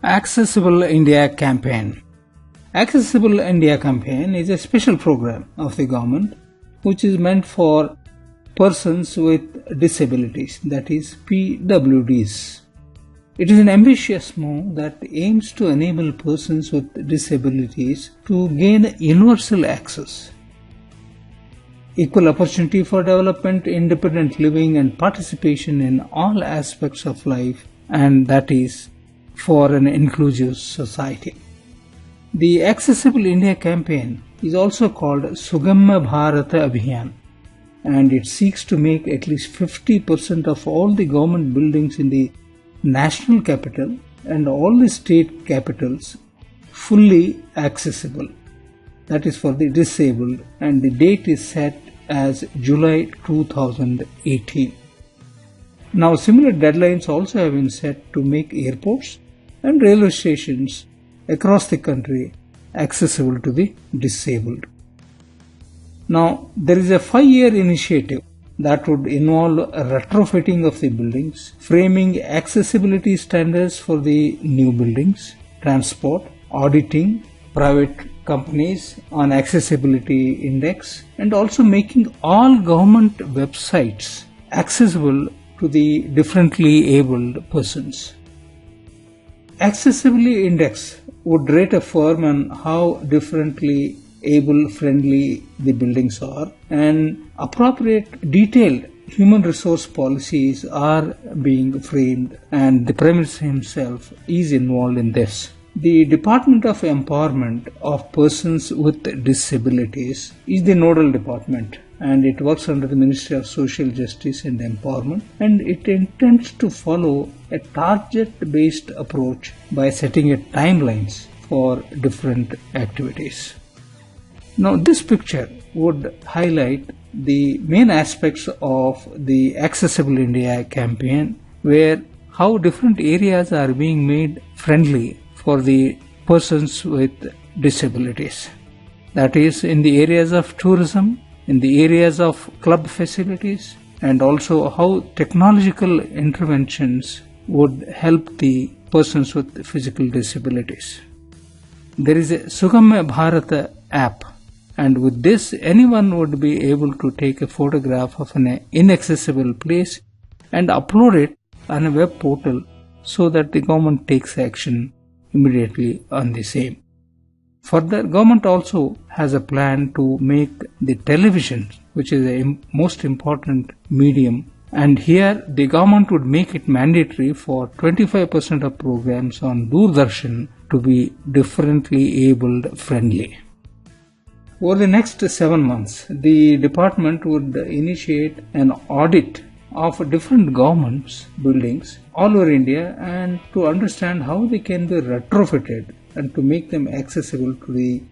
Accessible India Campaign. Accessible India Campaign is a special program of the government which is meant for persons with disabilities, that is PWDs. It is an ambitious move that aims to enable persons with disabilities to gain universal access, equal opportunity for development, independent living and participation in all aspects of life, and that is for an inclusive society. The Accessible India Campaign is also called Sugamya Bharata Abhiyan, and it seeks to make at least 50% of all the government buildings in the national capital and all the state capitals fully accessible. That is for the disabled, and the date is set as July 2018. Now similar deadlines also have been set to make airports and railway stations across the country accessible to the disabled. Now there is a 5-year initiative that would involve retrofitting of the buildings, framing accessibility standards for the new buildings, transport, auditing private companies on accessibility index, and also making all government websites accessible to the differently abled persons. Accessibility index would rate a firm on how differently able-friendly the buildings are, and appropriate detailed human resource policies are being framed, and the Prime Minister himself is involved in this. The Department of Empowerment of Persons with Disabilities is the nodal department, and it works under the Ministry of Social Justice and Empowerment, and it intends to follow a target-based approach by setting timelines for different activities. Now this picture would highlight the main aspects of the Accessible India campaign, where how different areas are being made friendly for the persons with disabilities. That is in the areas of tourism, in the areas of club facilities, and also how technological interventions would help the persons with physical disabilities. There is a Sugamya Bharata app, and with this anyone would be able to take a photograph of an inaccessible place and upload it on a web portal so that the government takes action immediately on the same. Further, government also has a plan to make the television, which is a most important medium, and here the government would make it mandatory for 25% of programs on Doordarshan to be differently abled friendly. Over the next 7 months, the department would initiate an audit of different governments' buildings all over India, and to understand how they can be retrofitted and to make them accessible to the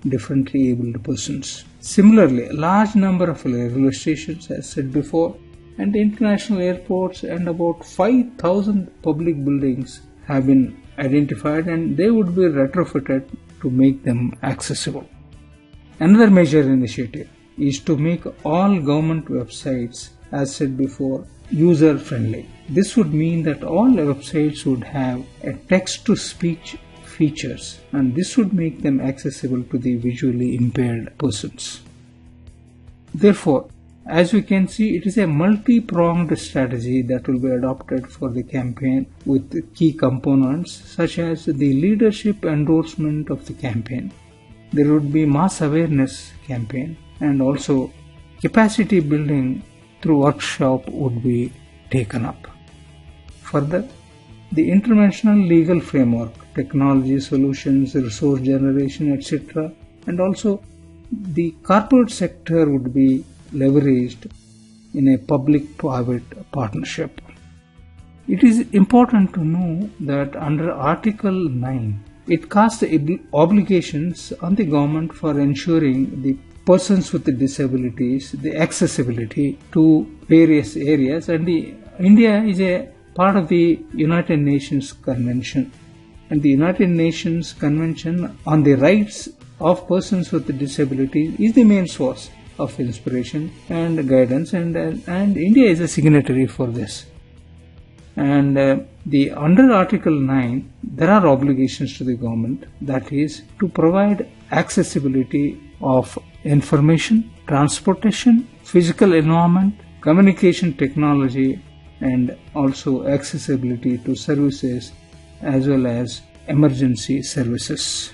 differently abled persons. Similarly, a large number of railway stations, as said before, and international airports and about 5,000 public buildings have been identified, and they would be retrofitted to make them accessible. Another major initiative is to make all government websites, as said before, user-friendly. This would mean that all websites would have a text-to-speech features, and this would make them accessible to the visually impaired persons. Therefore, as we can see, it is a multi-pronged strategy that will be adopted for the campaign, with key components such as the leadership endorsement of the campaign. There would be mass awareness campaign, and also capacity building through workshop would be taken up. Further, the interventional legal framework, technology solutions, resource generation, etc., and also the corporate sector would be leveraged in a public-private partnership. It is important to know that under Article 9, it casts obligations on the government for ensuring the persons with disabilities, the accessibility to various areas, and India is a part of the United Nations Convention, and the United Nations Convention on the Rights of Persons with Disabilities is the main source of inspiration and guidance, and India is a signatory for this. And the under Article 9, there are obligations to the government, that is to provide accessibility of information, transportation, physical environment, communication technology, and also accessibility to services as well as emergency services.